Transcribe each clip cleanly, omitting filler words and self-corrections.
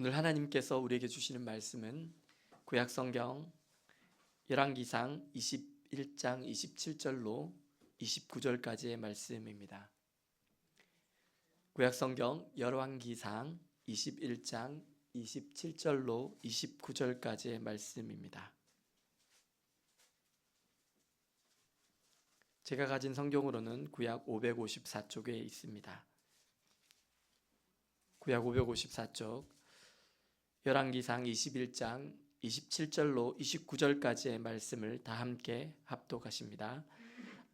오늘 하나님께서 우리에게 주시는 말씀은 구약성경 열왕기상 21장 27절로 29절까지의 말씀입니다. 구약성경 열왕기상 21장 27절로 29절까지의 말씀입니다. 제가 가진 성경으로는 구약 554쪽에 있습니다. 구약 554쪽 열왕기상 21장 27절로 29절까지의 말씀을 다 함께 합독하십니다.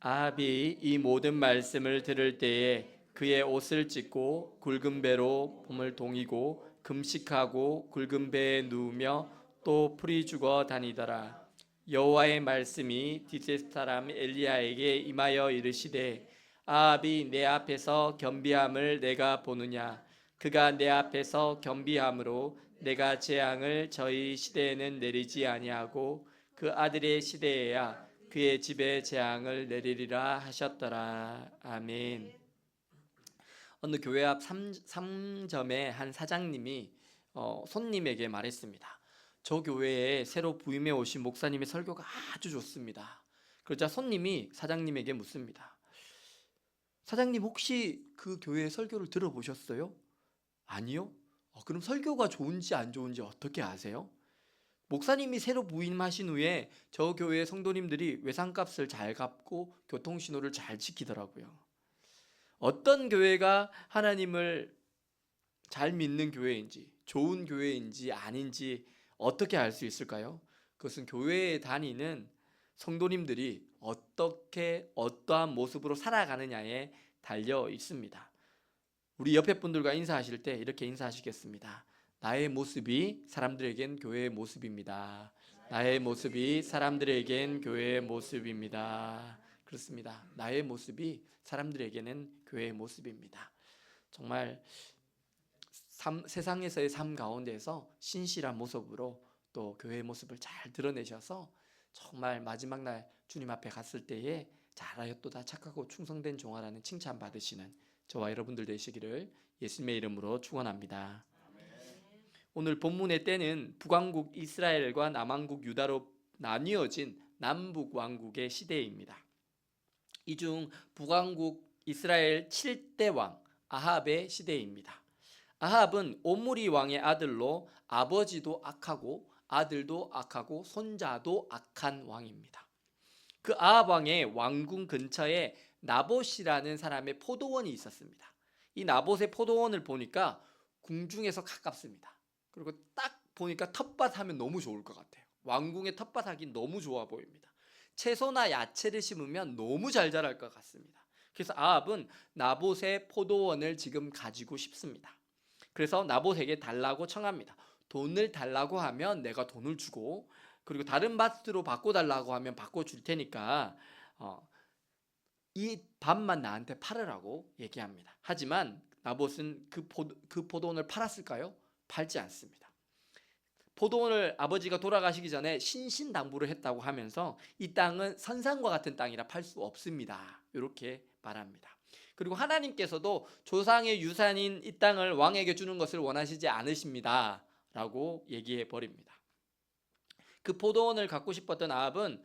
아합이 이 모든 말씀을 들을 때에 그의 옷을 찢고 굵은 배로 몸을 동이고 금식하고 굵은 배에 누우며 또 풀이 죽어 다니더라. 여호와의 말씀이 디셋 사람 엘리야에게 임하여 이르시되 아합이 내 앞에서 겸비함을 내가 보느냐. 그가 내 앞에서 겸비함으로 내가 재앙을 저희 시대에는 내리지 아니하고 그 아들의 시대에야 그의 집에 재앙을 내리리라 하셨더라. 아멘. 어느 교회 앞 상점의 한 사장님이 손님에게 말했습니다. 저 교회에 새로 부임해 오신 목사님의 설교가 아주 좋습니다. 그러자 손님이 사장님에게 묻습니다. 사장님, 혹시 그 교회의 설교를 들어보셨어요? 아니요? 그럼 설교가 좋은지 안 좋은지 어떻게 아세요? 목사님이 새로 부임하신 후에 저 교회의 성도님들이 외상값을 잘 갚고 교통신호를 잘 지키더라고요. 어떤 교회가 하나님을 잘 믿는 교회인지, 좋은 교회인지 아닌지 어떻게 알 수 있을까요? 그것은 교회에 다니는 성도님들이 어떠한 모습으로 살아가느냐에 달려 있습니다. 우리 옆에 분들과 인사하실 때 이렇게 인사하시겠습니다. 나의 모습이 사람들에겐 교회의 모습입니다. 나의 모습이 사람들에겐 교회의 모습입니다. 그렇습니다. 나의 모습이 사람들에게는 교회의 모습입니다. 정말 세상에서의 삶 가운데서 신실한 모습으로 또 교회의 모습을 잘 드러내셔서 정말 마지막 날 주님 앞에 갔을 때에 잘하였도다 착하고 충성된 종아라는 칭찬 받으시는 저와 여러분들 되시기를 예수님의 이름으로 축원합니다. 오늘 본문의 때는 북왕국 이스라엘과 남왕국 유다로 나뉘어진 남북 왕국의 시대입니다. 이 중 북왕국 이스라엘 7대 왕 아합의 시대입니다. 아합은 오므리 왕의 아들로 아버지도 악하고 아들도 악하고 손자도 악한 왕입니다. 그 아합 왕의 왕궁 근처에 나봇이라는 사람의 포도원이 있었습니다. 이 나봇의 포도원을 보니까 궁중에서 가깝습니다. 그리고 딱 보니까 텃밭 하면 너무 좋을 것 같아요. 왕궁의 텃밭 하기 너무 좋아 보입니다. 채소나 야채를 심으면 너무 잘 자랄 것 같습니다. 그래서 아합은 나봇의 포도원을 지금 가지고 싶습니다. 그래서 나봇에게 달라고 청합니다. 돈을 달라고 하면 내가 돈을 주고, 그리고 다른 밭으로 바꿔달라고 하면 바꿔줄 테니까 이 밭만 나한테 팔으라고 얘기합니다. 하지만 나봇은 그 포도원을 팔았을까요? 팔지 않습니다. 포도원을 아버지가 돌아가시기 전에 신신당부를 했다고 하면서 이 땅은 선산과 같은 땅이라 팔 수 없습니다. 이렇게 말합니다. 그리고 하나님께서도 조상의 유산인 이 땅을 왕에게 주는 것을 원하시지 않으십니다 라고 얘기해 버립니다. 그 포도원을 갖고 싶었던 아합은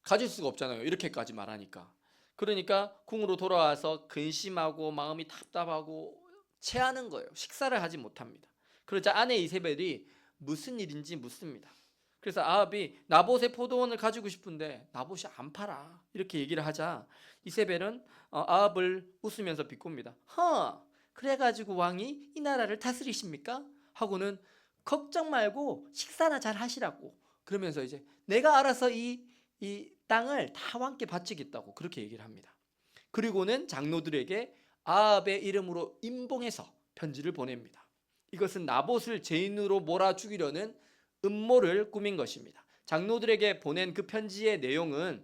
가질 수가 없잖아요. 이렇게까지 말하니까. 그러니까 궁으로 돌아와서 근심하고 마음이 답답하고 체하는 거예요. 식사를 하지 못합니다. 그러자 아내 이세벨이 무슨 일인지 묻습니다. 그래서 아합이 나봇의 포도원을 가지고 싶은데 나봇이 안 팔아 이렇게 얘기를 하자 이세벨은 아합을 웃으면서 비꼽니다. 그래가지고 왕이 이 나라를 다스리십니까? 하고는 걱정 말고 식사나 잘 하시라고, 그러면서 이제 내가 알아서 이 땅을 다 왕께 바치겠다고 그렇게 얘기를 합니다. 그리고는 장로들에게 아합의 이름으로 임봉해서 편지를 보냅니다. 이것은 나봇을 죄인으로 몰아 죽이려는 음모를 꾸민 것입니다. 장로들에게 보낸 그 편지의 내용은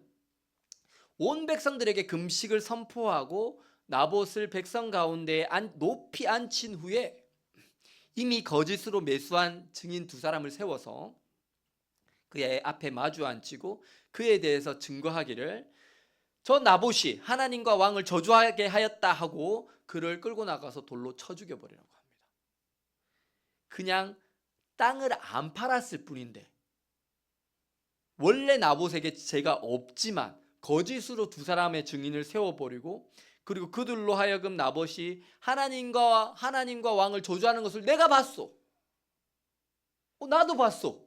온 백성들에게 금식을 선포하고 나봇을 백성 가운데 높이 앉힌 후에 이미 거짓으로 매수한 증인 2사람을 세워서 그의 앞에 마주 앉히고 그에 대해서 증거하기를 저 나봇이 하나님과 왕을 저주하게 하였다 하고 그를 끌고 나가서 돌로 쳐 죽여버리라고 합니다. 그냥 땅을 안 팔았을 뿐인데, 원래 나봇에게 죄가 없지만 거짓으로 두 사람의 증인을 세워버리고, 그리고 그들로 하여금 나봇이 하나님과 왕을 저주하는 것을 내가 봤어, 나도 봤어,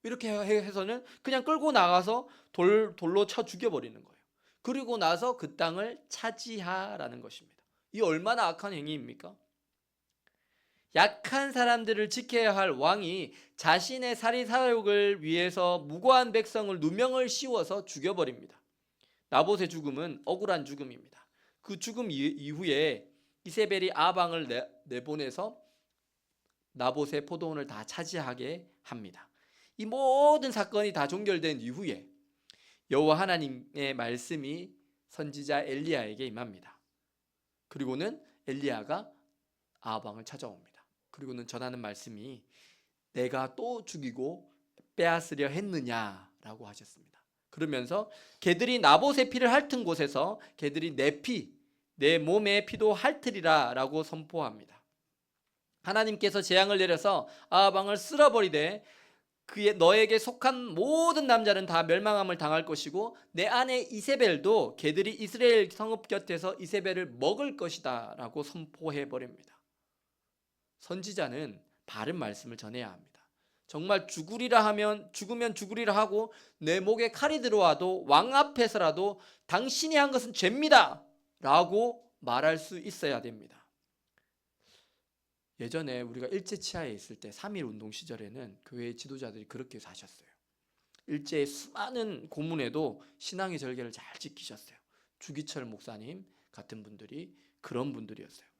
이렇게 해서는 그냥 끌고 나가서 돌로 쳐 죽여버리는 거예요. 그리고 나서 그 땅을 차지하라는 것입니다. 이 얼마나 악한 행위입니까? 약한 사람들을 지켜야 할 왕이 자신의 사리사욕을 위해서 무고한 백성을 누명을 씌워서 죽여버립니다. 나봇의 죽음은 억울한 죽음입니다. 그 죽음 이후에 이세벨이 아방을 내보내서 나봇의 포도원을 다 차지하게 합니다. 이 모든 사건이 다 종결된 이후에 여호와 하나님의 말씀이 선지자 엘리야에게 임합니다. 그리고는 엘리야가 아방을 찾아옵니다. 그리고는 전하는 말씀이 내가 또 죽이고 빼앗으려 했느냐라고 하셨습니다. 그러면서 개들이 나봇의 피를 핥은 곳에서 개들이 내 몸의 피도 핥으리라 라고 선포합니다. 하나님께서 재앙을 내려서 아방을 쓸어버리되 너에게 속한 모든 남자는 다 멸망함을 당할 것이고 내 아내 이세벨도 개들이 이스라엘 성읍 곁에서 이세벨을 먹을 것이다 라고 선포해버립니다. 선지자는 바른 말씀을 전해야 합니다. 정말 죽으면 죽으리라 하고 내 목에 칼이 들어와도 왕 앞에서라도 당신이 한 것은 죄입니다 라고 말할 수 있어야 됩니다. 예전에 우리가 일제치하에 있을 때 3.1 운동 시절에는 교회 지도자들이 그렇게 사셨어요. 일제의 수많은 고문에도 신앙의 절개를 잘 지키셨어요. 주기철 목사님 같은 분들이 그런 분들이었어요.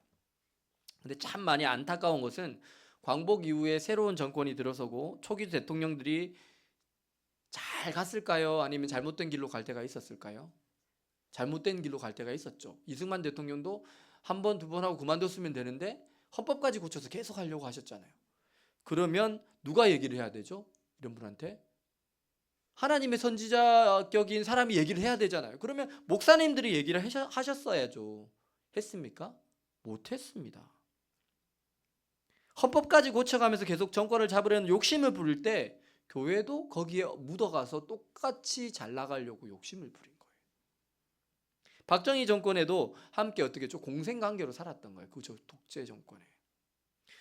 근데 참 많이 안타까운 것은 광복 이후에 새로운 정권이 들어서고 초기 대통령들이 잘 갔을까요? 아니면 잘못된 길로 갈 때가 있었을까요? 잘못된 길로 갈 때가 있었죠. 이승만 대통령도 한 번, 두 번 하고 그만뒀으면 되는데 헌법까지 고쳐서 계속 하려고 하셨잖아요. 그러면 누가 얘기를 해야 되죠? 이런 분한테 하나님의 선지자격인 사람이 얘기를 해야 되잖아요. 그러면 목사님들이 얘기를 하셨어야죠. 했습니까? 못했습니다. 헌법까지 고쳐가면서 계속 정권을 잡으려는 욕심을 부릴 때 교회도 거기에 묻어가서 똑같이 잘 나가려고 욕심을 부린 거예요. 박정희 정권에도 함께 어떻게 좀 공생관계로 살았던 거예요. 그 독재 정권에.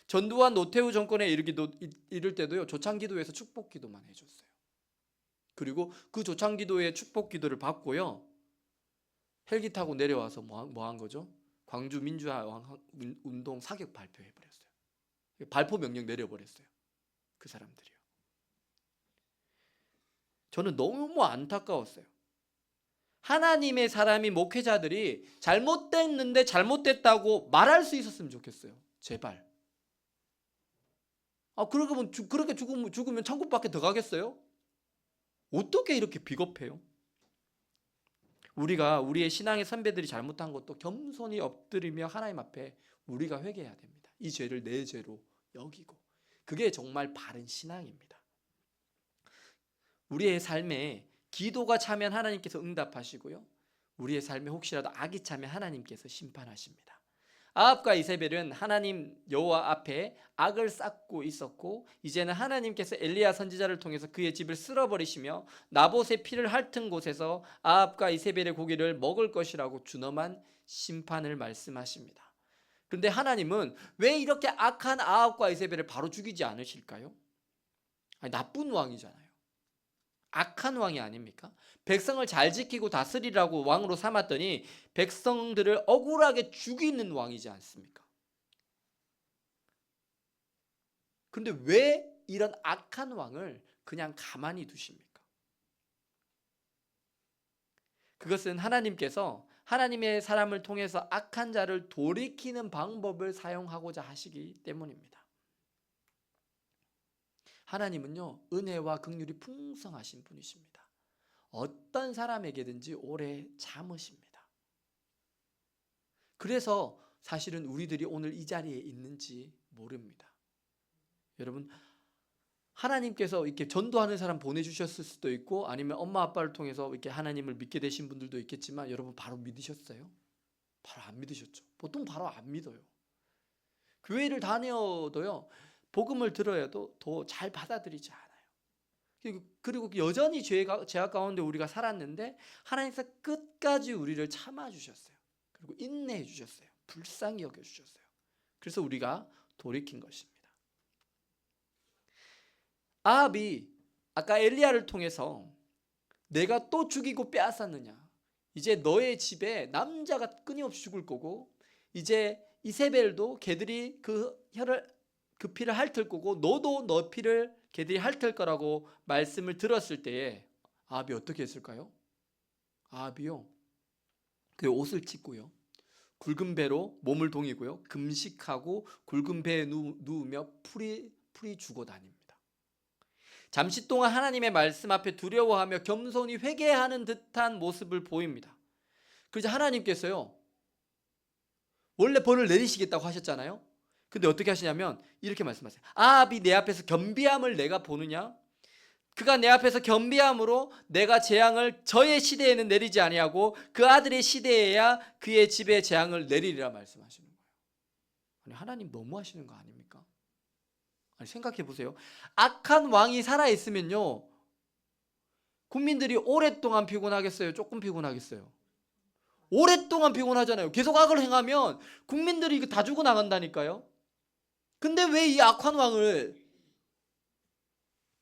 전두환 노태우 정권에 이를 때도요, 조창기도에서 축복기도만 해줬어요. 그리고 그 조창기도의 축복기도를 받고요, 헬기 타고 내려와서 뭐 한 거죠? 광주 민주화 운동 사격 발표해버렸어요. 발포 명령 내려버렸어요. 그 사람들이요. 저는 너무 안타까웠어요. 하나님의 사람이 목회자들이 잘못됐는데 잘못됐다고 말할 수 있었으면 좋겠어요. 제발. 그렇게 죽으면 천국 밖에 들어가겠어요? 어떻게 이렇게 비겁해요? 우리가 우리의 신앙의 선배들이 잘못한 것도 겸손히 엎드리며 하나님 앞에 우리가 회개해야 됩니다. 이 죄를 내 죄로 여기고, 그게 정말 바른 신앙입니다. 우리의 삶에 기도가 차면 하나님께서 응답하시고요, 우리의 삶에 혹시라도 악이 차면 하나님께서 심판하십니다. 아합과 이세벨은 하나님 여호와 앞에 악을 쌓고 있었고, 이제는 하나님께서 엘리야 선지자를 통해서 그의 집을 쓸어버리시며 나봇의 피를 핥은 곳에서 아합과 이세벨의 고기를 먹을 것이라고 준엄한 심판을 말씀하십니다. 그런데 하나님은 왜 이렇게 악한 아합과 이세벨을 바로 죽이지 않으실까요? 나쁜 왕이잖아요. 악한 왕이 아닙니까? 백성을 잘 지키고 다스리라고 왕으로 삼았더니 백성들을 억울하게 죽이는 왕이지 않습니까? 그런데 왜 이런 악한 왕을 그냥 가만히 두십니까? 그것은 하나님께서 하나님의 사람을 통해서 악한 자를 돌이키는 방법을 사용하고자 하시기 때문입니다. 하나님은요, 은혜와 긍휼이 풍성하신 분이십니다. 어떤 사람에게든지 오래 참으십니다. 그래서 사실은 우리들이 오늘 이 자리에 있는지 모릅니다. 여러분, 하나님께서 이렇게 전도하는 사람 보내주셨을 수도 있고, 아니면 엄마 아빠를 통해서 이렇게 하나님을 믿게 되신 분들도 있겠지만, 여러분 바로 믿으셨어요? 바로 안 믿으셨죠. 보통 바로 안 믿어요. 교회를 다녀도요, 복음을 들어야도 더 잘 받아들이지 않아요. 그리고 여전히 죄악 가운데 우리가 살았는데 하나님께서 끝까지 우리를 참아주셨어요. 그리고 인내해 주셨어요. 불쌍히 여겨주셨어요. 그래서 우리가 돌이킨 것입니다. 아합이 아까 엘리야를 통해서 내가 또 죽이고 빼앗았느냐, 이제 너의 집에 남자가 끊임없이 죽을 거고, 이제 이세벨도 걔들이 그 피를 핥을 거고, 너도 너 피를 걔들이 핥을 거라고 말씀을 들었을 때에 아합이 어떻게 했을까요? 아합이요, 그 옷을 찢고요, 굵은 배로 몸을 동이고요, 금식하고 굵은 배에 누우며 풀이 죽어 다닙니다. 잠시 동안 하나님의 말씀 앞에 두려워하며 겸손히 회개하는 듯한 모습을 보입니다. 그래서 하나님께서요, 원래 벌을 내리시겠다고 하셨잖아요. 근데 어떻게 하시냐면 이렇게 말씀하세요. 아합이 내 앞에서 겸비함을 내가 보느냐? 그가 내 앞에서 겸비함으로 내가 재앙을 저의 시대에는 내리지 아니하고 그 아들의 시대에야 그의 집에 재앙을 내리리라 말씀하시는 거예요. 아니, 하나님 너무하시는 거 아닙니까? 아니, 생각해 보세요. 악한 왕이 살아있으면요, 국민들이 오랫동안 피곤하겠어요? 조금 피곤하겠어요? 오랫동안 피곤하잖아요. 계속 악을 행하면 국민들이 이거 다 죽어 나간다니까요. 근데 왜 이 악한 왕을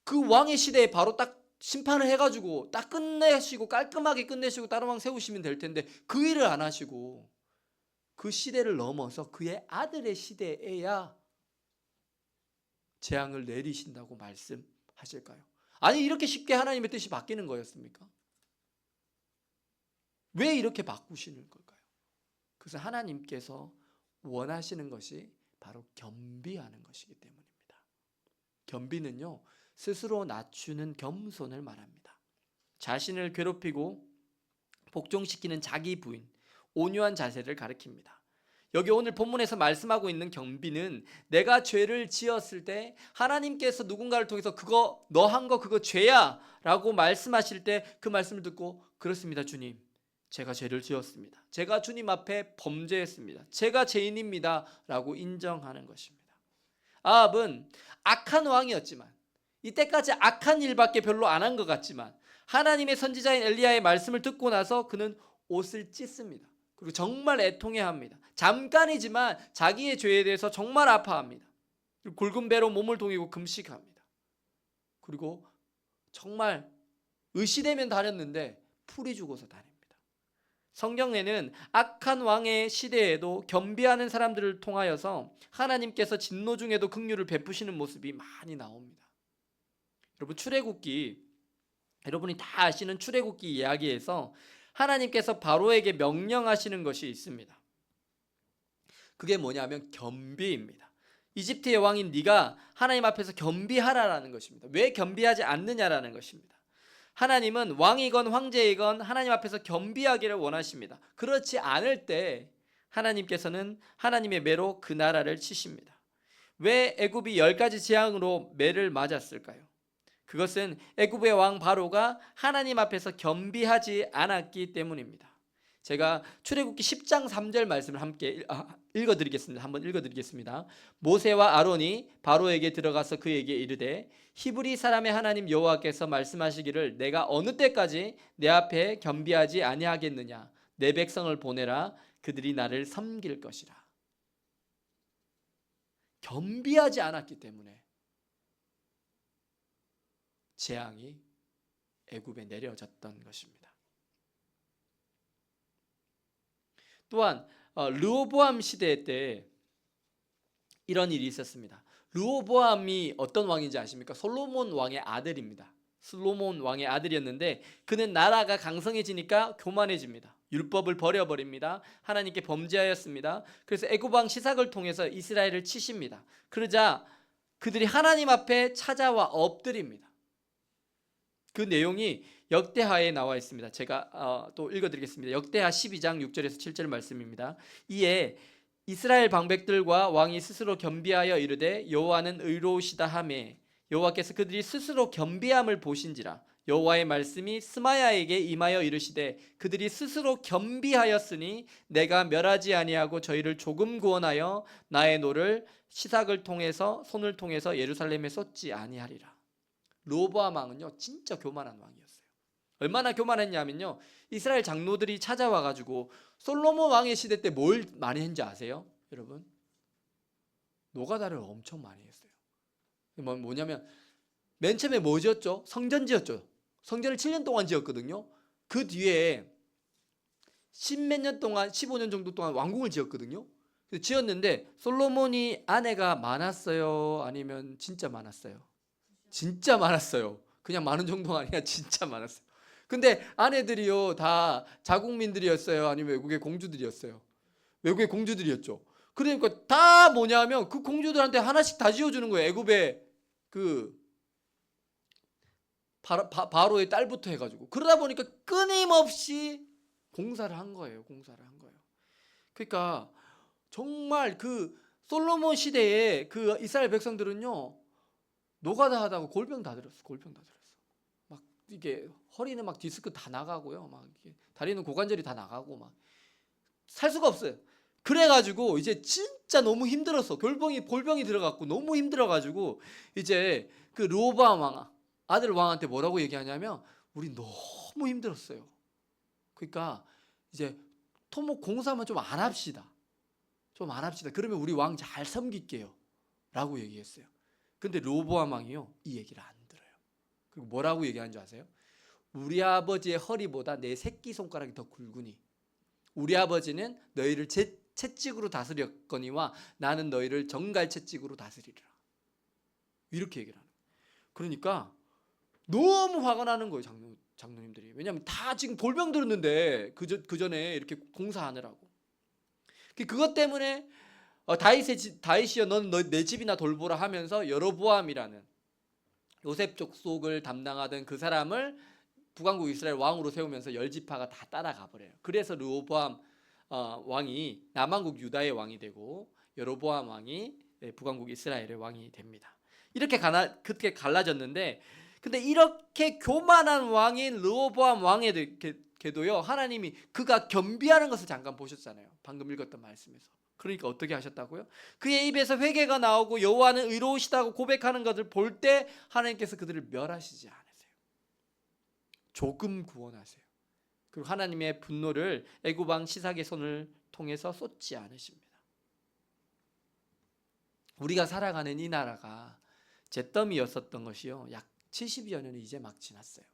그 왕의 시대에 바로 딱 심판을 해가지고 딱 끝내시고 깔끔하게 끝내시고 다른 왕 세우시면 될 텐데 그 일을 안 하시고 그 시대를 넘어서 그의 아들의 시대에야 재앙을 내리신다고 말씀하실까요? 아니, 이렇게 쉽게 하나님의 뜻이 바뀌는 거였습니까? 왜 이렇게 바꾸시는 걸까요? 그래서 하나님께서 원하시는 것이 바로 겸비하는 것이기 때문입니다. 겸비는요, 스스로 낮추는 겸손을 말합니다. 자신을 괴롭히고 복종시키는 자기 부인, 온유한 자세를 가리킵니다. 여기 오늘 본문에서 말씀하고 있는 겸비는 내가 죄를 지었을 때 하나님께서 누군가를 통해서 그거 너 한 거 그거 죄야 라고 말씀하실 때 그 말씀을 듣고 그렇습니다 주님, 제가 죄를 지었습니다. 제가 주님 앞에 범죄했습니다. 제가 죄인입니다 라고 인정하는 것입니다. 아합은 악한 왕이었지만, 이때까지 악한 일밖에 별로 안 한 것 같지만 하나님의 선지자인 엘리야의 말씀을 듣고 나서 그는 옷을 찢습니다. 그리고 정말 애통해합니다. 잠깐이지만 자기의 죄에 대해서 정말 아파합니다. 그리고 굵은 배로 몸을 동이고 금식합니다. 그리고 정말 의시되면 다녔는데 풀이 죽어서 다닙니다. 성경에는 악한 왕의 시대에도 겸비하는 사람들을 통하여서 하나님께서 진노 중에도 긍휼을 베푸시는 모습이 많이 나옵니다. 여러분, 출애굽기, 여러분이 다 아시는 출애굽기 이야기에서 하나님께서 바로에게 명령하시는 것이 있습니다. 그게 뭐냐면 겸비입니다. 이집트의 왕인 네가 하나님 앞에서 겸비하라라는 것입니다. 왜 겸비하지 않느냐라는 것입니다. 하나님은 왕이건 황제이건 하나님 앞에서 겸비하기를 원하십니다. 그렇지 않을 때 하나님께서는 하나님의 매로 그 나라를 치십니다. 왜 애굽이 10가지 재앙으로 매를 맞았을까요? 그것은 애굽의 왕 바로가 하나님 앞에서 겸비하지 않았기 때문입니다. 제가 출애굽기 10장 3절 말씀을 함께 읽어드리겠습니다. 한번 읽어드리겠습니다. 모세와 아론이 바로에게 들어가서 그에게 이르되 히브리 사람의 하나님 여호와께서 말씀하시기를 내가 어느 때까지 내 앞에 겸비하지 아니하겠느냐. 내 백성을 보내라. 그들이 나를 섬길 것이라. 겸비하지 않았기 때문에 재앙이 애굽에 내려졌던 것입니다. 또한 르호보암 시대 때 이런 일이 있었습니다. 르호보암이 어떤 왕인지 아십니까? 솔로몬 왕의 아들입니다. 솔로몬 왕의 아들이었는데 그는 나라가 강성해지니까 교만해집니다. 율법을 버려버립니다. 하나님께 범죄하였습니다. 그래서 애굽 왕 시삭을 통해서 이스라엘을 치십니다. 그러자 그들이 하나님 앞에 찾아와 엎드립니다. 그 내용이 역대하에 나와 있습니다. 제가 또 읽어드리겠습니다. 역대하 12장 6절에서 7절 말씀입니다. 이에 이스라엘 방백들과 왕이 스스로 겸비하여 이르되 여호와는 의로우시다 하매 여호와께서 그들이 스스로 겸비함을 보신지라 여호와의 말씀이 스마야에게 임하여 이르시되 그들이 스스로 겸비하였으니 내가 멸하지 아니하고 저희를 조금 구원하여 나의 노를 시삭을 통해서 손을 통해서 예루살렘에 쏟지 아니하리라. 르호보암 왕은요 진짜 교만한 왕이었어요. 얼마나 교만했냐면요, 이스라엘 장로들이 찾아와 가지고 솔로몬 왕의 시대 때 뭘 많이 했는지 아세요? 여러분, 노가다를 엄청 많이 했어요. 뭐냐면 맨 처음에 뭐 지었죠? 성전 지었죠. 성전을 7년 동안 지었거든요. 그 뒤에 10몇 년 동안, 15년 정도 동안 왕궁을 지었거든요. 지었는데 솔로몬이 아내가 많았어요? 아니면 진짜 많았어요? 진짜 많았어요. 그냥 많은 정도가 아니라 진짜 많았어요. 근데 아내들이요 다 자국민들이었어요? 아니면 외국의 공주들이었어요? 외국의 공주들이었죠. 그러니까 다 뭐냐면 그 공주들한테 하나씩 다 지어주는 거예요. 애굽의 그 바로의 딸부터 해가지고. 그러다 보니까 끊임없이 공사를 한 거예요. 공사를 한 거예요. 그러니까 정말 그 솔로몬 시대에 그 이스라엘 백성들은요 노가다 하다가 골병 다 들었어. 골병 다 들었어. 막 이게 허리는 막 디스크 다 나가고요. 막 이게 다리는 고관절이 다 나가고 막 살 수가 없어요. 그래가지고 이제 진짜 너무 힘들었어. 골병이 들어갔고 너무 힘들어가지고 이제 그 르호보암 왕 아들 왕한테 뭐라고 얘기하냐면 우리 너무 힘들었어요. 그러니까 이제 토목 공사만 좀 안 합시다. 좀 안 합시다. 그러면 우리 왕 잘 섬길게요. 라고 얘기했어요. 근데 르호보암 왕이요 이 얘기를 안 들어요. 그리고 뭐라고 얘기하는 줄 아세요? 우리 아버지의 허리보다 내 새끼손가락이 더 굵으니 우리 아버지는 너희를 채찍으로 다스렸거니와 나는 너희를 정갈 채찍으로 다스리리라. 이렇게 얘기를 하는 거예요. 그러니까 너무 화가 나는 거예요. 장로님들이. 왜냐하면 다 지금 골병 들었는데 그 전에 이렇게 공사하느라고. 그것 때문에 다윗이여 너는 내 집이나 돌보라 하면서 여로보암이라는 요셉 족속을 담당하던 그 사람을 북왕국 이스라엘 왕으로 세우면서 열지파가 다 따라가 버려요. 그래서 르호보암 왕이 남왕국 유다의 왕이 되고 여로보암 왕이 북왕국 이스라엘의 왕이 됩니다. 이렇게 그렇게 갈라졌는데, 근데 이렇게 교만한 왕인 르호보암 왕에게도요 하나님이 그가 겸비하는 것을 잠깐 보셨잖아요. 방금 읽었던 말씀에서. 그러니까 어떻게 하셨다고요? 그의 입에서 회개가 나오고 여호와는 의로우시다고 고백하는 것을 볼 때 하나님께서 그들을 멸하시지 않으세요. 조금 구원하세요. 그리고 하나님의 분노를 애굽 왕 시삭의 손을 통해서 쏟지 않으십니다. 우리가 살아가는 이 나라가 잿더미였었던 것이요 약 70여 년이 이제 막 지났어요.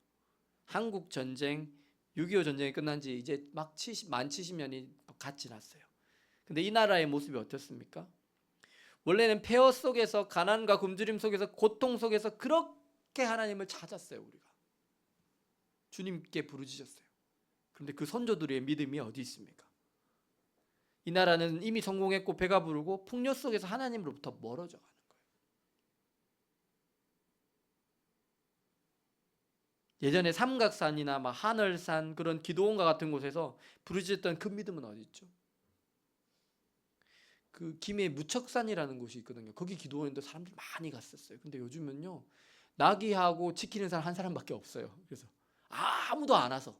한국 전쟁, 6.25 전쟁이 끝난 지 이제 막 만 70년이 갓 지났어요. 근데 이 나라의 모습이 어떻습니까? 원래는 폐허 속에서, 가난과 굶주림 속에서, 고통 속에서 그렇게 하나님을 찾았어요. 우리가 주님께 부르짖었어요. 그런데 그 선조들의 믿음이 어디 있습니까? 이 나라는 이미 성공했고 배가 부르고 풍요 속에서 하나님으로부터 멀어져 가는 거예요. 예전에 삼각산이나 막 하늘산 그런 기도원과 같은 곳에서 부르짖었던 그 믿음은 어디 있죠? 그 김해 무척산이라는 곳이 있거든요. 거기 기도원인데 사람들이 많이 갔었어요. 근데 요즘은요 나귀하고 지키는 사람 한 사람밖에 없어요. 그래서 아무도 안 와서,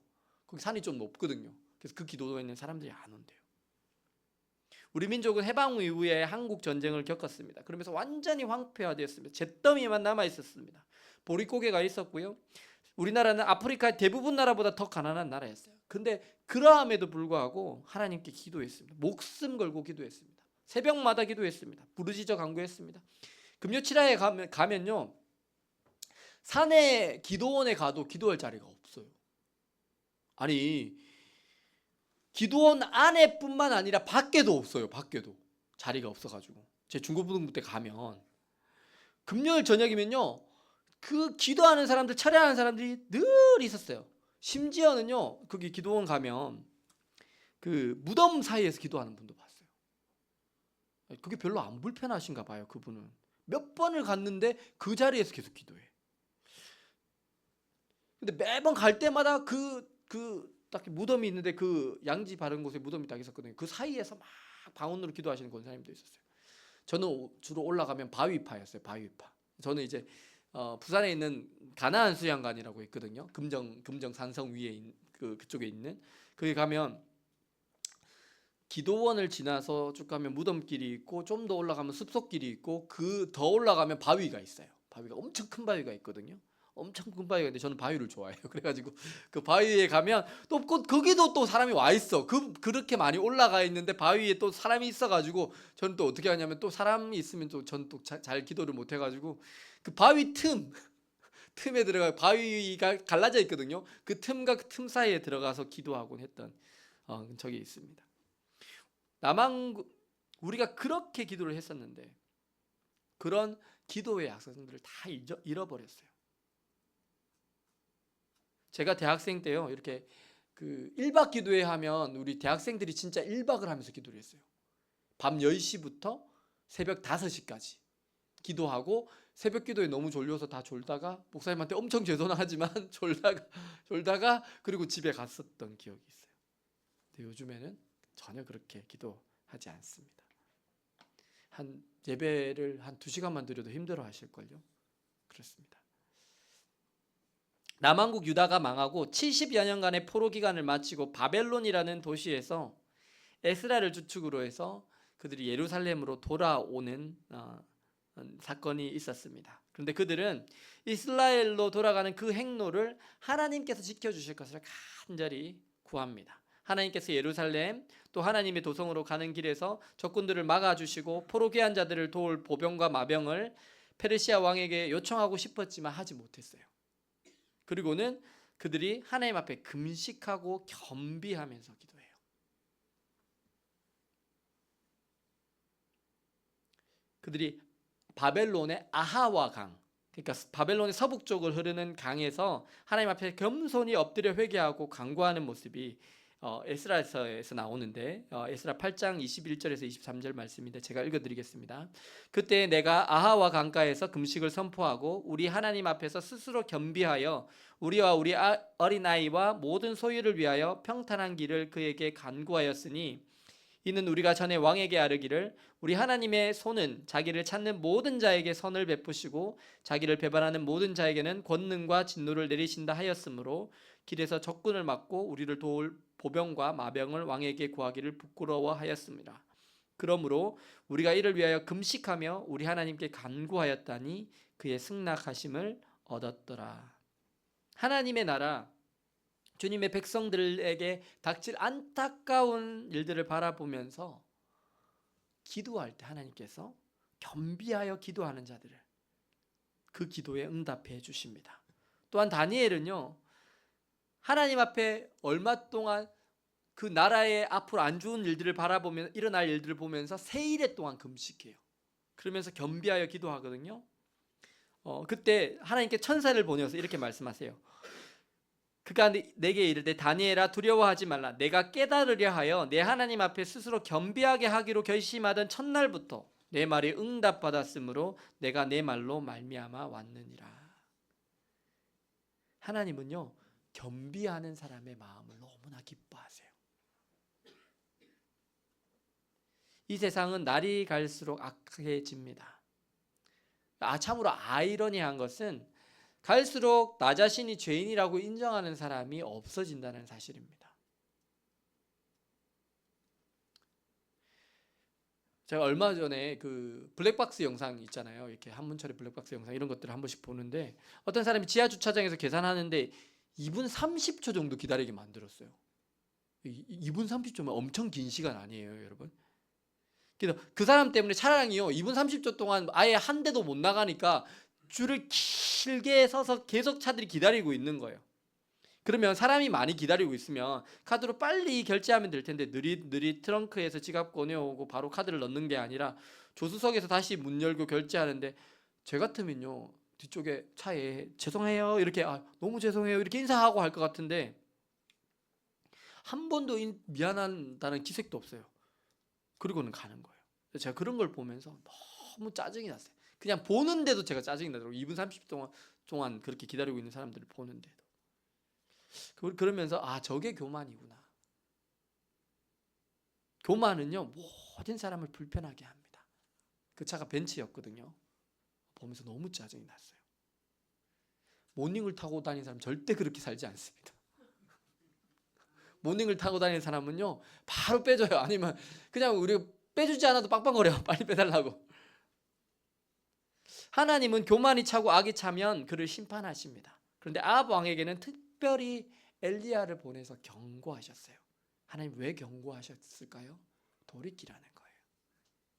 거기 산이 좀 높거든요. 그래서 그 기도원에 있는 사람들이 안 온대요. 우리 민족은 해방 이후에 한국 전쟁을 겪었습니다. 그러면서 완전히 황폐화되었습니다. 잿더미만 남아 있었습니다. 보릿고개가 있었고요. 우리나라는 아프리카 대부분 나라보다 더 가난한 나라였어요. 근데 그러함에도 불구하고 하나님께 기도했습니다. 목숨 걸고 기도했습니다. 새벽마다 기도했습니다. 부르짖어 간구했습니다. 금요칠화에 가면요 산에 기도원에 가도 기도할 자리가 없어요. 아니 기도원 안에뿐만 아니라 밖에도 없어요. 밖에도 자리가 없어가지고. 제 중고등부 때 가면 금요일 저녁이면요 그 기도하는 사람들, 철야하는 사람들이 늘 있었어요. 심지어는요 거기 기도원 가면 그 무덤 사이에서 기도하는 분도 봤어요. 그게 별로 안 불편하신가 봐요. 그분은 몇 번을 갔는데 그 자리에서 계속 기도해. 근데 매번 갈 때마다 딱 무덤이 있는데 그 양지 바른 곳에 무덤이 딱 있었거든요. 그 사이에서 막 방언으로 기도하시는 권사님도 있었어요. 저는 주로 올라가면 바위파였어요. 바위파. 저는 이제 부산에 있는 가나안 수양관이라고 있거든요. 금정 산성 위에 그쪽에 있는, 거기 가면 기도원을 지나서 쭉 가면 무덤길이 있고, 좀 더 올라가면 숲속길이 있고, 그 더 올라가면 바위가 있어요. 바위가 엄청 큰 바위가 있거든요. 엄청 큰 바위가 있는데 저는 바위를 좋아해요. 그래가지고 그 바위에 가면 또 거기도 또 사람이 와 있어. 그렇게 많이 올라가 있는데 바위에 또 사람이 있어가지고 저는 또 어떻게 하냐면, 또 사람이 있으면 또 저는 또 잘 기도를 못 해가지고 그 바위 틈에 들어가, 바위가 갈라져 있거든요. 그 틈과 그 틈 사이에 들어가서 기도하곤 했던 적이 있습니다. 우리가 그렇게 기도를 했었는데 그런 기도의 약속들을 다 잃어버렸어요. 제가 대학생 때요, 이렇게 그 1박 기도회 하면 우리 대학생들이 진짜 1박을 하면서 기도를 했어요. 밤 10시부터 새벽 5시까지 기도하고, 새벽 기도에 너무 졸려서 다 졸다가 목사님한테 엄청 죄송하지만 졸다가 그리고 집에 갔었던 기억이 있어요. 근데 요즘에는 전혀 그렇게 기도하지 않습니다. 예배를 한 2시간만 드려도 힘들어 하실걸요. 그렇습니다. 남왕국 유다가 망하고 70여 년간의 포로 기간을 마치고 바벨론이라는 도시에서 에스라를 주축으로 해서 그들이 예루살렘으로 돌아오는 사건이 있었습니다. 그런데 그들은 이스라엘로 돌아가는 그 행로를 하나님께서 지켜주실 것을 간절히 구합니다. 하나님께서 예루살렘 또 하나님의 도성으로 가는 길에서 적군들을 막아주시고 포로 귀한 자들을 도울 보병과 마병을 페르시아 왕에게 요청하고 싶었지만 하지 못했어요. 그리고는 그들이 하나님 앞에 금식하고 겸비하면서 기도해요. 그들이 바벨론의 아하와 강, 그러니까 바벨론의 서북쪽을 흐르는 강에서 하나님 앞에 겸손히 엎드려 회개하고 간구하는 모습이 에스라서에서 나오는데, 에스라 8장 21절에서 23절 말씀인데 제가 읽어드리겠습니다. 그때 내가 아하와 강가에서 금식을 선포하고 우리 하나님 앞에서 스스로 겸비하여 우리와 우리 어린아이와 모든 소유를 위하여 평탄한 길을 그에게 간구하였으니, 이는 우리가 전에 왕에게 아뢰기를 우리 하나님의 손은 자기를 찾는 모든 자에게 선을 베푸시고 자기를 배반하는 모든 자에게는 권능과 진노를 내리신다 하였으므로 길에서 적군을 막고 우리를 도울 보병과 마병을 왕에게 구하기를 부끄러워하였습니다. 그러므로 우리가 이를 위하여 금식하며 우리 하나님께 간구하였다니 그의 승낙하심을 얻었더라. 하나님의 나라, 주님의 백성들에게 닥칠 안타까운 일들을 바라보면서 기도할 때 하나님께서 겸비하여 기도하는 자들을 그 기도에 응답해 주십니다. 또한 다니엘은요, 하나님 앞에 얼마 동안 그 나라의 앞으로 안 좋은 일들을 바라보면 일어날 일들을 보면서 세일에 동안 금식해요. 그러면서 겸비하여 기도하거든요. 그때 하나님께 천사를 보내서 이렇게 말씀하세요. 그가 내게 이르되 다니엘아 두려워하지 말라. 내가 깨달으려 하여 내 하나님 앞에 스스로 겸비하게 하기로 결심하던 첫날부터 내 말이 응답받았으므로 내가 내 말로 말미암아 왔느니라. 하나님은요, 겸비하는 사람의 마음을 너무나 기뻐하세요. 이 세상은 날이 갈수록 악해집니다. 참으로 아이러니한 것은 갈수록 나 자신이 죄인이라고 인정하는 사람이 없어진다는 사실입니다. 제가 얼마 전에 그 블랙박스 영상 있잖아요. 이렇게 한문철의 블랙박스 영상 이런 것들을 한 번씩 보는데, 어떤 사람이 지하 주차장에서 계산하는데 2분 30초 정도 기다리게 만들었어요. 2분 30초면 엄청 긴 시간 아니에요, 여러분? 그래서 그 사람 때문에 차량이요 2분 30초 동안 아예 한 대도 못 나가니까 줄을 길게 서서 계속 차들이 기다리고 있는 거예요. 그러면 사람이 많이 기다리고 있으면 카드로 빨리 결제하면 될 텐데 느릿느릿 트렁크에서 지갑 꺼내오고 바로 카드를 넣는 게 아니라 조수석에서 다시 문 열고 결제하는데, 제 같으면요 뒤쪽에 차에 죄송해요 이렇게 너무 죄송해요 이렇게 인사하고 할 것 같은데 한 번도 미안하다는 기색도 없어요. 그리고는 가는 거예요. 제가 그런 걸 보면서 너무 짜증이 났어요. 그냥 보는데도 제가 짜증이 나더라고요. 2분 30초 동안 그렇게 기다리고 있는 사람들을 보는데도. 그러면서 저게 교만이구나. 교만은요 모든 사람을 불편하게 합니다. 그 차가 벤츠였거든요. 보면서 너무 짜증이 났어요. 모닝을 타고 다니는 사람 절대 그렇게 살지 않습니다. 모닝을 타고 다니는 사람은요 바로 빼줘요. 아니면 그냥 우리가 빼주지 않아도 빵빵거려요. 빨리 빼달라고. 하나님은 교만이 차고 악이 차면 그를 심판하십니다. 그런데 아합 왕에게는 특별히 엘리야를 보내서 경고하셨어요. 하나님 왜 경고하셨을까요? 돌이키라는 거예요.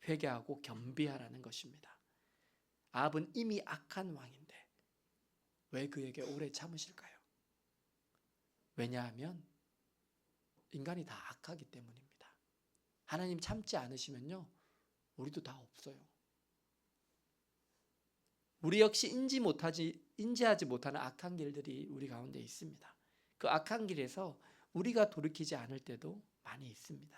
회개하고 겸비하라는 것입니다. 아합은 이미 악한 왕인데 왜 그에게 오래 참으실까요? 왜냐하면 인간이 다 악하기 때문입니다. 하나님 참지 않으시면요 우리도 다 없어요. 우리 역시 인지하지 못하는 악한 길들이 우리 가운데 있습니다. 그 악한 길에서 우리가 돌이키지 않을 때도 많이 있습니다.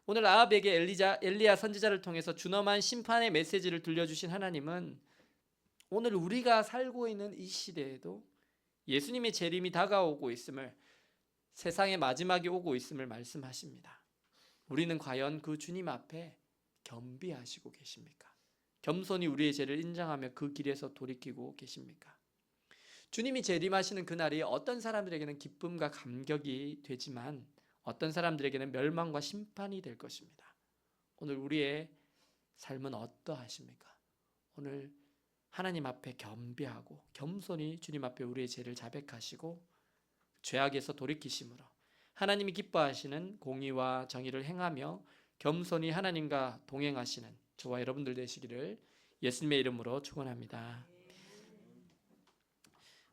오늘 아합에게 엘리야 선지자를 통해서 준엄한 심판의 메시지를 들려주신 하나님은 오늘 우리가 살고 있는 이 시대에도 예수님의 재림이 다가오고 있음을, 세상의 마지막이 오고 있음을 말씀하십니다. 우리는 과연 그 주님 앞에 겸비하시고 계십니까? 겸손히 우리의 죄를 인정하며 그 길에서 돌이키고 계십니까? 주님이 재림하시는 그날이 어떤 사람들에게는 기쁨과 감격이 되지만 어떤 사람들에게는 멸망과 심판이 될 것입니다. 오늘 우리의 삶은 어떠하십니까? 오늘 하나님 앞에 겸비하고 겸손히 주님 앞에 우리의 죄를 자백하시고 죄악에서 돌이키심으로 하나님이 기뻐하시는 공의와 정의를 행하며 겸손히 하나님과 동행하시는 저와 여러분들 되시기를 예수님의 이름으로 축원합니다.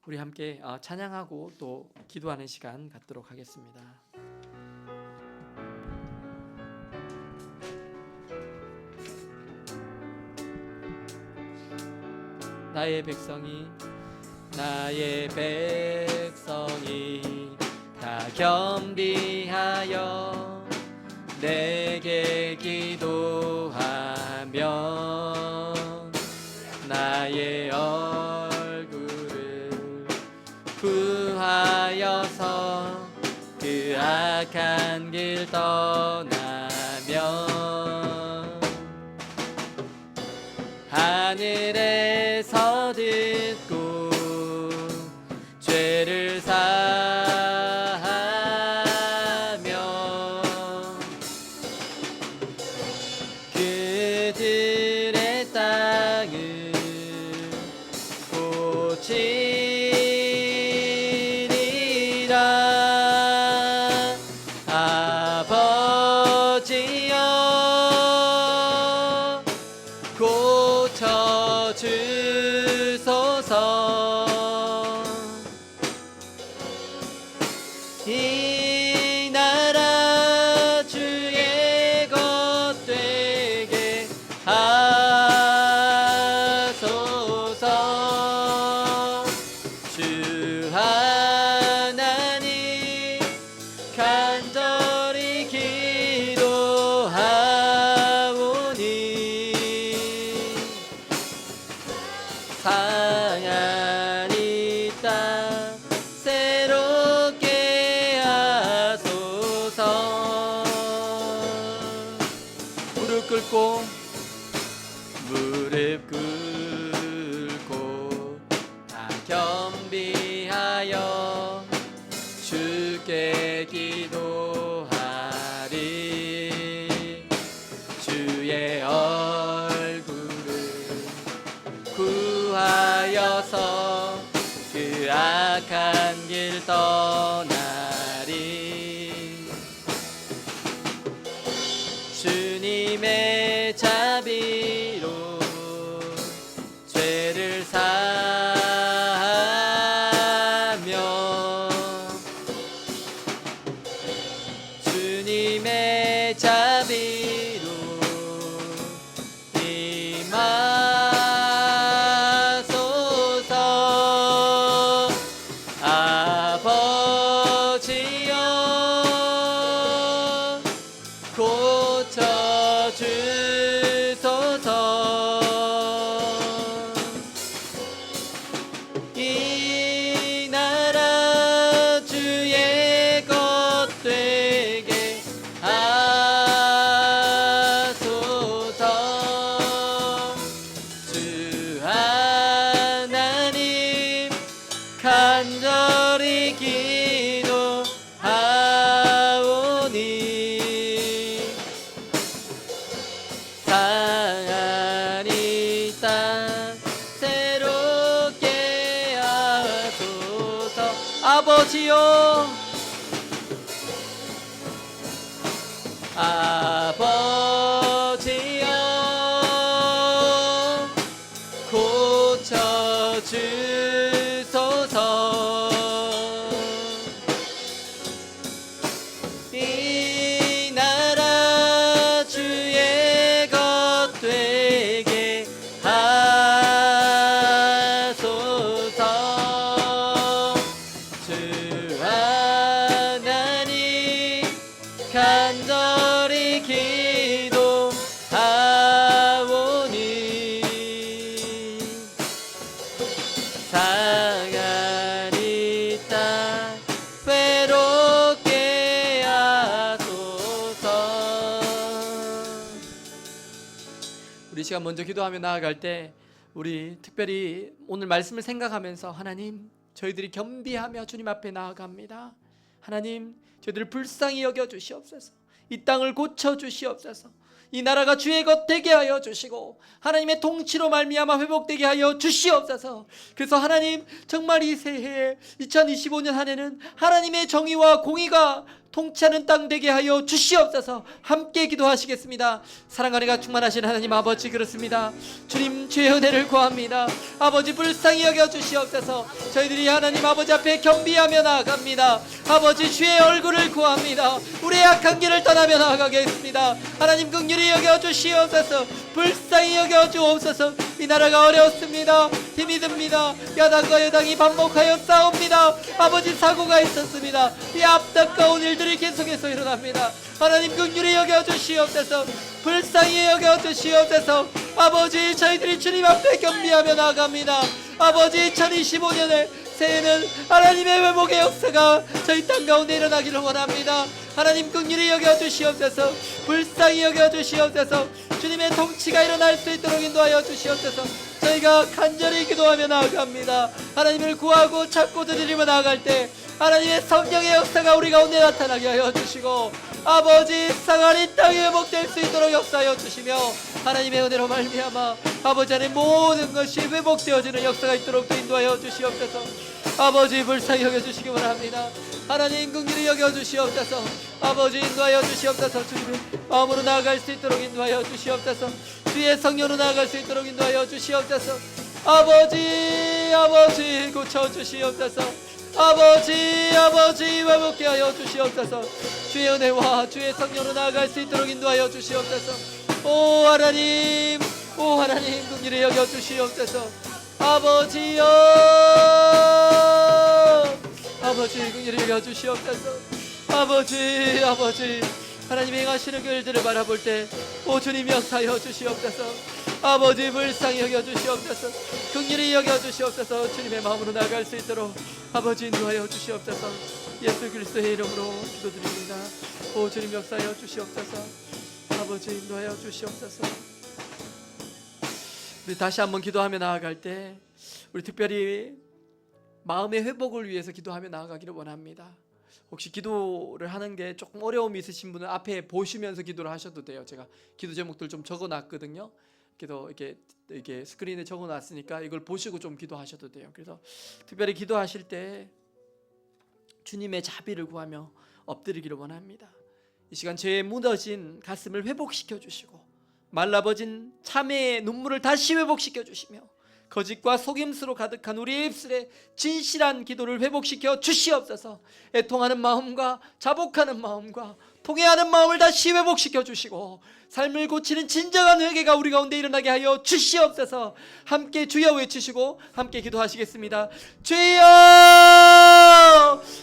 우리 함께 찬양하고 또 기도하는 시간 갖도록 하겠습니다. 나의 백성이 다 겸비하여 내게 기도하며 나의 얼굴을 구하여서 그 악한 길 떠나며 하늘에서 듣고 죄를 사하며 그들의 땅을 고치리라. 아버지여 고쳐주소서. 이 나라 주의 것 되게 하소서. 주 하나님 간절히 기도하오니 상한 이 땅 새롭게 하소서. 무릎 꿇고 다 겸비하여 주께 기도하리. 주의 얼굴을 구하여서 그 악한 길 떠나리. 주님의 자비로 죄를 사하며 주님의 자비로 임하소서. 아버지여 고쳐주소서. 상한 이 땅 새롭게 하소서. 아버지여, 아버지여, 고쳐주소서. 이 나라 주의 것 되게 하소서. 주 하나님 간절히 기도하오니 상한 이 땅 외롭게 하소서. 우리 시간 먼저 기도하며 나아갈 때 우리 특별히 오늘 말씀을 생각하면서 하나님, 저희들이 겸비하며 주님 앞에 나아갑니다. 하나님, 저희들을 불쌍히 여겨 주시옵소서. 이 땅을 고쳐 주시옵소서. 이 나라가 주의 것 되게 하여 주시고 하나님의 통치로 말미암아 회복되게 하여 주시옵소서. 그래서 하나님, 정말 이 새해 2025년 한 해는 하나님의 정의와 공의가 통치하는 땅 되게 하여 주시옵소서. 함께 기도하시겠습니다. 사랑과 은혜가 충만하신 하나님 아버지, 그렇습니다. 주님, 주의 은혜를 구합니다. 아버지, 불쌍히 여겨 주시옵소서. 저희들이 하나님 아버지 앞에 겸비하며 나아갑니다. 아버지, 주의 얼굴을 구합니다. 우리의 악한 길을 떠나며 나아가겠습니다. 하나님, 긍휼히 여겨 주시옵소서. 불쌍히 여겨 주옵소서. 이 나라가 어려웠습니다. 힘이 듭니다. 야당과 여당이 반복하여 싸웁니다. 아버지, 사고가 있었습니다. 이 안타까운 일들이 계속해서 일어납니다. 하나님, 긍휼히 여겨 주시옵소서. 불쌍히 여겨 주시옵소서. 아버지, 저희들이 주님 앞에 겸비하며 나아갑니다. 아버지, 2025년에 새해는 하나님의 회복의 역사가 저희 땅 가운데 일어나기를 원합니다. 하나님, 긍휼히 여겨 주시옵소서. 불쌍히 여겨 주시옵소서. 주님의 통치가 일어날 수 있도록 인도하여 주시옵소서. 저희가 간절히 기도하며 나아갑니다. 하나님을 구하고 찾고 드리며 나아갈 때 하나님의 성령의 역사가 우리 가운데 나타나게 하여 주시고 아버지, 상한 이 땅이 회복될 수 있도록 역사하여 주시며 하나님의 은혜로 말미암아 아버지 안에 모든 것이 회복되어지는 역사가 있도록 인도하여 주시옵소서. 아버지, 불쌍히 여겨주시기 원합니다. 하나님, 긍휼히 여겨주시옵소서. 아버지, 인도하여 주시옵소서. 주님의 마음으로 나아갈 수 있도록 인도하여 주시옵소서. 주의 성령으로 나아갈 수 있도록 인도하여 주시옵소서. 아버지, 아버지, 고쳐주시옵소서. 아버지, 아버지, 회복케 하여 주시옵소서. 주의 은혜와 주의 성령으로 나아갈 수 있도록 인도하여 주시옵소서. 오 하나님, 오 하나님, 긍휼히 여겨 주시옵소서. 아버지여, 아버지, 긍휼히 여겨 주시옵소서. 아버지, 아버지, 하나님이 행하시는 그 일들을 바라볼 때 오 주님, 역사하여 주시옵소서. 아버지, 불쌍히 여겨 주시옵소서. 긍휼히 여겨 주시옵소서. 주님의 마음으로 나아갈 수 있도록 아버지, 인도하여 주시옵소서. 예수 그리스도의 이름으로 기도드립니다. 오 주님, 역사하여 주시옵소서. 아버지, 인도하여 주시옵소서. 우리 다시 한번 기도하며 나아갈 때 우리 특별히 마음의 회복을 위해서 기도하며 나아가기를 원합니다. 혹시 기도를 하는 게 조금 어려움이 있으신 분은 앞에 보시면서 기도를 하셔도 돼요. 제가 기도 제목들 좀 적어놨거든요. 그래도 이렇게 스크린에 적어놨으니까 이걸 보시고 좀 기도하셔도 돼요. 그래서 특별히 기도하실 때 주님의 자비를 구하며 엎드리기를 원합니다. 이 시간 죄에 무너진 가슴을 회복시켜 주시고 말라버진 참회의 눈물을 다시 회복시켜 주시며 거짓과 속임수로 가득한 우리의 입술에 진실한 기도를 회복시켜 주시옵소서. 애통하는 마음과 자복하는 마음과 통회하는 마음을 다시 회복시켜 주시고 삶을 고치는 진정한 회개가 우리 가운데 일어나게 하여 주시옵소서. 함께 주여 외치시고 함께 기도하시겠습니다. 주여!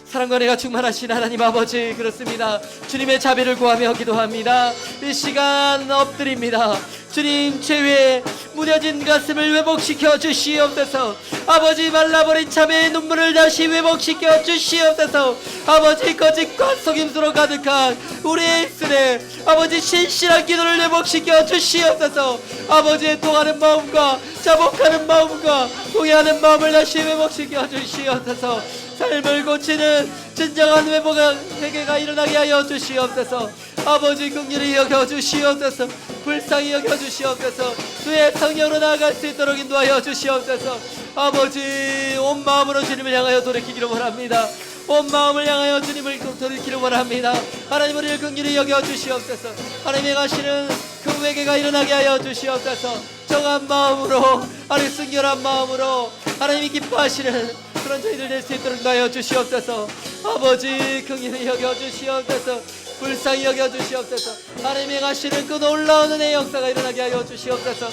사랑과 은혜가 충만하신 하나님 아버지, 그렇습니다. 주님의 자비를 구하며 기도합니다. 이 시간 엎드립니다. 주님, 죄에 무뎌진 가슴을 회복시켜 주시옵소서. 아버지, 말라버린 참회의 눈물을 다시 회복시켜 주시옵소서. 아버지, 거짓과 속임수로 가득한 우리의 입술에 아버지, 신실한 기도를 회복시켜 주시옵소서. 아버지의 통하는 마음과 자복하는 마음과 통회하는 마음을 다시 회복시켜 주시옵소서. 삶을 고치는 진정한 회개가 일어나게 하여 주시옵소서. 아버지 긍휼히 여겨주시옵소서. 불쌍히 여겨주시옵소서. 주의 성령으로 나아갈 수 있도록 인도하여 주시옵소서. 아버지 온 마음으로 주님을 향하여 돌이키기를 원합니다. 온 마음을 향하여 주님을 돌이키기를 원합니다. 하나님 우리를 긍휼히 여겨주시옵소서. 하나님의 가시는 그 회개가 일어나게 하여 주시옵소서. 정한 마음으로, 하나님 순결한 마음으로 하나님이 기뻐하시는 그런 저희들 될 수 있도록 하여 주시옵소서. 아버지 긍휼히 여겨주시옵소서. 불쌍히 여겨주시옵소서. 하나님의 가시는 그 놀라운 은혜의 역사가 일어나게 하여 주시옵소서.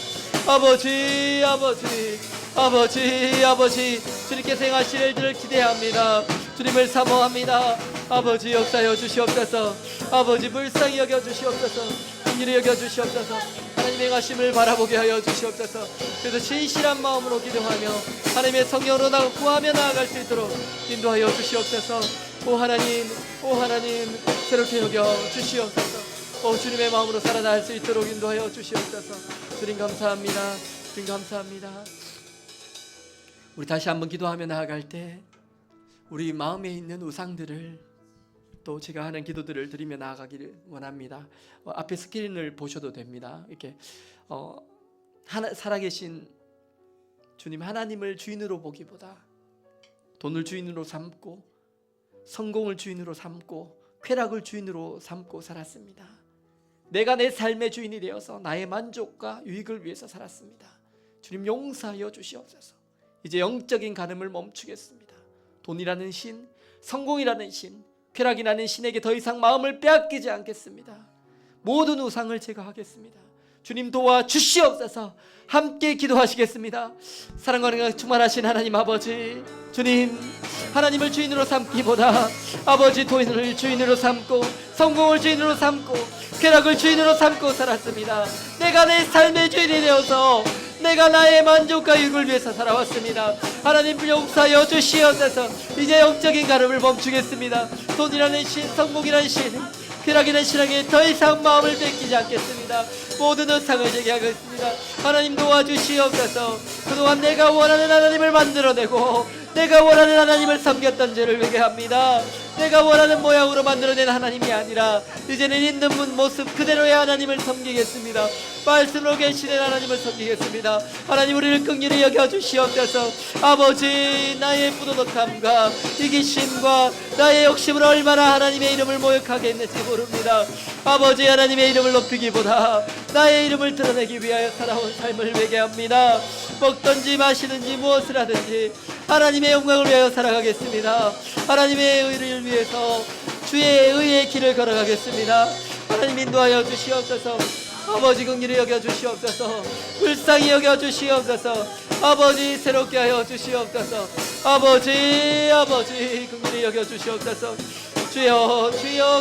아버지 주님께서 행하실 일들을 기대합니다. 주님을 사모합니다. 아버지 역사하여 주시옵소서. 아버지 불쌍히 여겨주시옵소서. 긍휼히 여겨주시옵소서. 하나님의 행하심을 바라보게 하여 주시옵소서. 그래서 진실한 마음으로 기도하며 하나님의 성령으로 구하며 나아갈 수 있도록 인도하여 주시옵소서. 오 하나님 새롭게 여겨 주시옵소서. 오 주님의 마음으로 살아날 수 있도록 인도하여 주시옵소서. 주님 감사합니다. 주님 감사합니다. 우리 다시 한번 기도하며 나아갈 때 우리 마음에 있는 우상들을 또 제가 하는 기도들을 드리며 나아가기를 원합니다. 앞에 스크린을 보셔도 됩니다. 이렇게 살아계신 주님 하나님을 주인으로 보기보다 돈을 주인으로 삼고 성공을 주인으로 삼고 쾌락을 주인으로 삼고 살았습니다. 내가 내 삶의 주인이 되어서 나의 만족과 유익을 위해서 살았습니다. 주님 용서하여 주시옵소서. 이제 영적인 가늠을 멈추겠습니다. 돈이라는 신, 성공이라는 신, 쾌락이라는 신에게 더 이상 마음을 빼앗기지 않겠습니다. 모든 우상을 제거하겠습니다. 주님 도와주시옵소서. 함께 기도하시겠습니다. 사랑과 은혜가 충만하신 하나님 아버지, 주님 하나님을 주인으로 삼기보다 아버지 돈을 주인으로 삼고 성공을 주인으로 삼고 쾌락을 주인으로 삼고 살았습니다. 내가 내 삶의 주인이 되어서 내가 나의 만족과 유익을 위해서 살아왔습니다. 하나님 용서하여 주시옵소서. 이제 영적인 가름을 멈추겠습니다. 돈이라는 신, 성공이라는 신, 쾌락이라는 신에게 더 이상 마음을 뺏기지 않겠습니다. 모든 우상을 제기하겠습니다. 하나님 도와주시옵소서. 그동안 내가 원하는 하나님을 만들어내고 내가 원하는 하나님을 섬겼던 죄를 회개합니다. 내가 원하는 모양으로 만들어낸 하나님이 아니라 이제는 있는 모습 그대로의 하나님을 섬기겠습니다. 말씀으로 계시는 하나님을 섬기겠습니다. 하나님 우리를 긍휼히 여겨주시옵소서. 아버지 나의 부도덕함과 이기심과 나의 욕심을 얼마나 하나님의 이름을 모욕하게 했는지 모릅니다. 아버지 하나님의 이름을 높이기보다 나의 이름을 드러내기 위하여 살아온 삶을 회개합니다. 먹든지 마시든지 무엇을 하든지 하나님의 영광을 위하여 살아가겠습니다. 하나님의 의를 위해서 주의 의의 길을 걸어가겠습니다. 하나님 인도하여 주시옵소서. 아버지 긍휼히 여겨 주시옵소서. 불쌍히 여겨 주시옵소서. 아버지 새롭게 하여 주시옵소서. 아버지 긍휼히 여겨 주시옵소서. 주여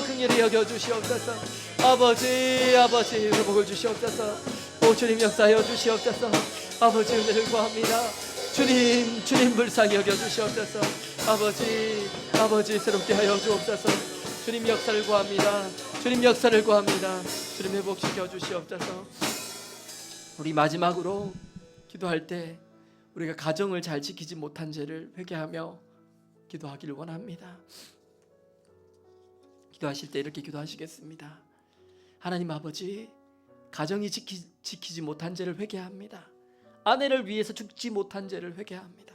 긍휼히 여겨 주시옵소서. 아버지 회복을 주시옵소서. 오 주님 역사하여 주시옵소서. 아버지 은혜를 구합니다. 주님 불쌍히 여겨 주시옵소서. 아버지 새롭게 하여 주옵소서. 주님 역사를 구합니다. 주님 회복시켜 주시옵소서. 우리 마지막으로 기도할 때 우리가 가정을 잘 지키지 못한 죄를 회개하며 기도하기를 원합니다. 기도하실 때 이렇게 기도하시겠습니다. 하나님 아버지, 가정이 지키지 못한 죄를 회개합니다. 아내를 위해서 죽지 못한 죄를 회개합니다.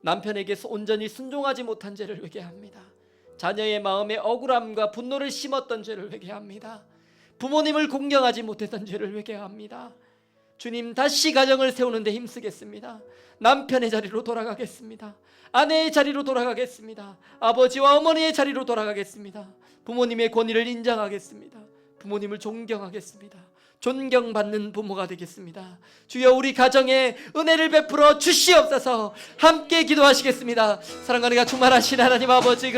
남편에게 온전히 순종하지 못한 죄를 회개합니다. 자녀의 마음에 억울함과 분노를 심었던 죄를 회개합니다. 부모님을 공경하지 못했던 죄를 회개합니다. 주님 다시 가정을 세우는 데 힘쓰겠습니다. 남편의 자리로 돌아가겠습니다. 아내의 자리로 돌아가겠습니다. 아버지와 어머니의 자리로 돌아가겠습니다. 부모님의 권위를 인정하겠습니다. 부모님을 존경하겠습니다. 존경받는 부모가 되겠습니다. 주여 우리 가정에 은혜를 베풀어 주시옵소서. 함께 기도하시겠습니다. 사랑과 은혜가 충만하신 하나님 아버지,